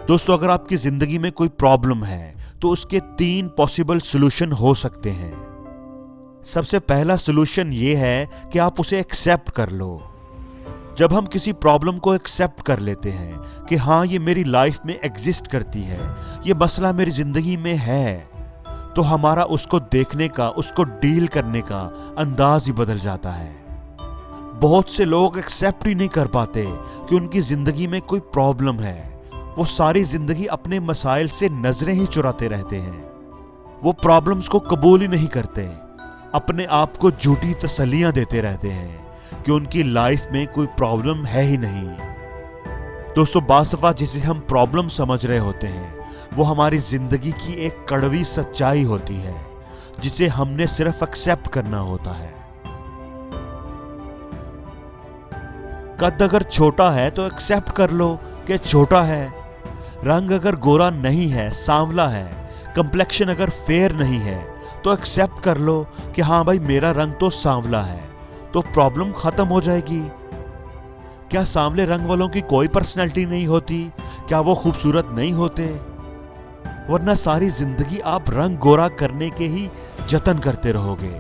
दोस्तों, अगर आपकी जिंदगी में कोई प्रॉब्लम है तो उसके 3 पॉसिबल सॉल्यूशन हो सकते हैं। सबसे पहला सॉल्यूशन ये है कि आप उसे एक्सेप्ट कर लो। जब हम किसी प्रॉब्लम को एक्सेप्ट कर लेते हैं कि हाँ, ये मेरी लाइफ में एग्जिस्ट करती है, ये मसला मेरी जिंदगी में है, तो हमारा उसको देखने का, उसको डील करने का अंदाज ही बदल जाता है। बहुत से लोग एक्सेप्ट ही नहीं कर पाते कि उनकी जिंदगी में कोई प्रॉब्लम है। वो सारी जिंदगी अपने मसाइल से नजरें ही चुराते रहते हैं। वो प्रॉब्लम्स को कबूल ही नहीं करते, अपने आप को झूठी तसल्लियां देते रहते हैं कि उनकी लाइफ में कोई प्रॉब्लम है ही नहीं। दोस्तों, बाज़ दफ़ा जिसे हम प्रॉब्लम समझ रहे होते हैं वो हमारी जिंदगी की एक कड़वी सच्चाई होती है जिसे हमने सिर्फ एक्सेप्ट करना होता है। कद अगर छोटा है तो एक्सेप्ट कर लो कि छोटा है। रंग अगर गोरा नहीं है, सांवला है, कंप्लेक्शन अगर फेयर नहीं है, तो एक्सेप्ट कर लो कि हाँ भाई, मेरा रंग तो सांवला है, तो प्रॉब्लम खत्म हो जाएगी। क्या सांवले रंग वालों की कोई पर्सनैलिटी नहीं होती? क्या वो खूबसूरत नहीं होते? वरना सारी जिंदगी आप रंग गोरा करने के ही जतन करते रहोगे,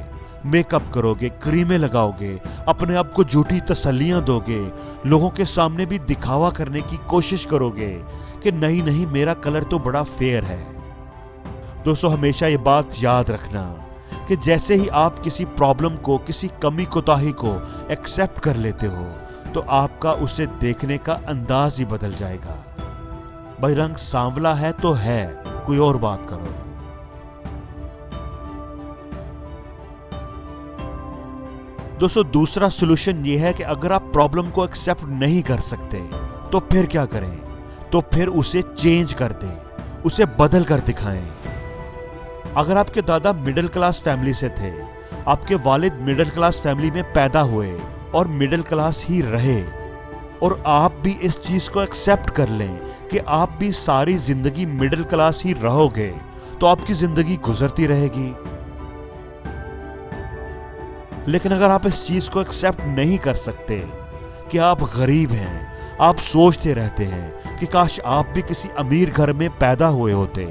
मेकअप करोगे, क्रीमें लगाओगे, अपने आप को झूठी तसल्लियां दोगे, लोगों के सामने भी दिखावा करने की कोशिश करोगे कि नहीं नहीं, मेरा कलर तो बड़ा फेयर है। दोस्तों, हमेशा ये बात याद रखना कि जैसे ही आप किसी प्रॉब्लम को, किसी कमी कोताही को एक्सेप्ट कर लेते हो तो आपका उसे देखने का अंदाज ही बदल जाएगा। भाई, रंग सांवला है तो है, कोई और बात करो। दोस्तों, दूसरा सॉल्यूशन ये है कि अगर आप प्रॉब्लम को एक्सेप्ट नहीं कर सकते तो फिर क्या करें? तो फिर उसे चेंज कर दें, उसे बदल कर दिखाएं। अगर आपके दादा मिडिल क्लास फैमिली से थे, आपके वालिद मिडिल क्लास फैमिली में पैदा हुए और मिडिल क्लास ही रहे, और आप भी इस चीज को एक्सेप्ट कर लें कि आप भी सारी जिंदगी मिडिल क्लास ही रहोगे, तो आपकी जिंदगी गुजरती रहेगी। लेकिन अगर आप इस चीज को एक्सेप्ट नहीं कर सकते कि आप गरीब हैं, आप सोचते रहते हैं कि काश आप भी किसी अमीर घर में पैदा हुए होते,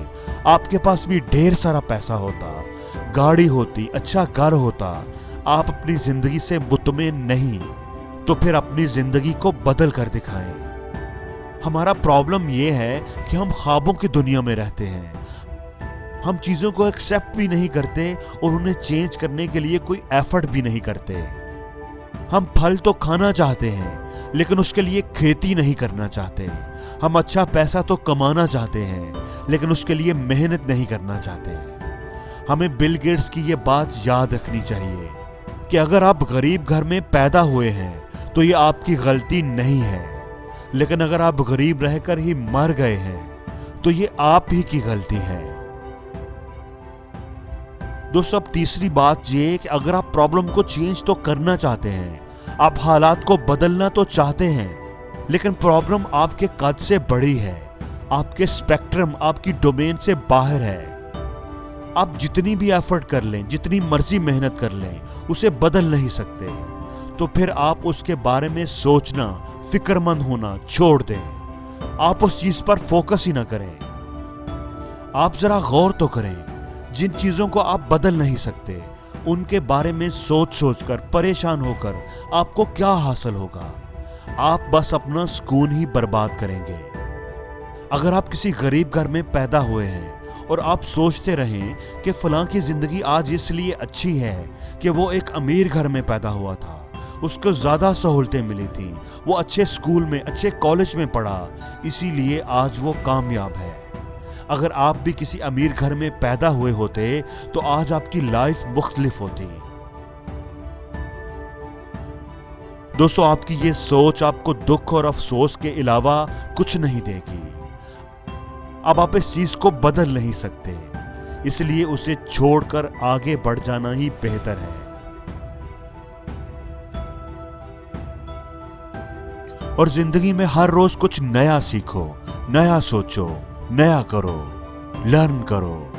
आपके पास भी ढेर सारा पैसा होता, गाड़ी होती, अच्छा घर होता, आप अपनी जिंदगी से मुतमईन नहीं, तो फिर अपनी जिंदगी को बदल कर दिखाएं। हमारा प्रॉब्लम ये है कि हम ख्वाबों की दुनिया में रहते हैं। हम चीजों को एक्सेप्ट भी नहीं करते और उन्हें चेंज करने के लिए कोई एफर्ट भी नहीं करते। हम फल तो खाना चाहते हैं लेकिन उसके लिए खेती नहीं करना चाहते। हम अच्छा पैसा तो कमाना चाहते हैं लेकिन उसके लिए मेहनत नहीं करना चाहते। हमें बिल गेट्स की ये बात याद रखनी चाहिए कि अगर आप गरीब घर में पैदा हुए हैं तो ये आपकी गलती नहीं है, लेकिन अगर आप गरीब रहकर ही मर गए हैं तो ये आप ही की गलती है। दोस्तों, अब तीसरी बात ये कि अगर आप प्रॉब्लम को चेंज तो करना चाहते हैं, आप हालात को बदलना तो चाहते हैं, लेकिन प्रॉब्लम आपके कद से बड़ी है, आपके स्पेक्ट्रम, आपकी डोमेन से बाहर है। आप जितनी भी एफर्ट कर लें, जितनी मर्जी मेहनत कर लें, उसे बदल नहीं सकते। तो फिर आप उसके बारे में सोचना, फिक्रमंद होना छोड़ दें। आप उस चीज पर फोकस ही ना करें। आप जरा गौर तो करें, जिन चीजों को आप बदल नहीं सकते उनके बारे में सोच सोचकर, परेशान होकर आपको क्या हासिल होगा? आप बस अपना सुकून ही बर्बाद करेंगे। अगर आप किसी गरीब घर में पैदा हुए हैं और आप सोचते रहें कि फलां की जिंदगी आज इसलिए अच्छी है कि वो एक अमीर घर में पैदा हुआ था, उसको ज्यादा सहूलतें मिली थी, वो अच्छे स्कूल में, अच्छे कॉलेज में पढ़ा, इसीलिए आज वो कामयाब है। अगर आप भी किसी अमीर घर में पैदा हुए होते तो आज आपकी लाइफ मुख्तलिफ होती। दोस्तों, आपकी ये सोच आपको दुख और अफसोस के अलावा कुछ नहीं देगी। अब आप इस चीज को बदल नहीं सकते, इसलिए उसे छोड़कर आगे बढ़ जाना ही बेहतर है। और जिंदगी में हर रोज कुछ नया सीखो, नया सोचो, नया करो, लर्न करो।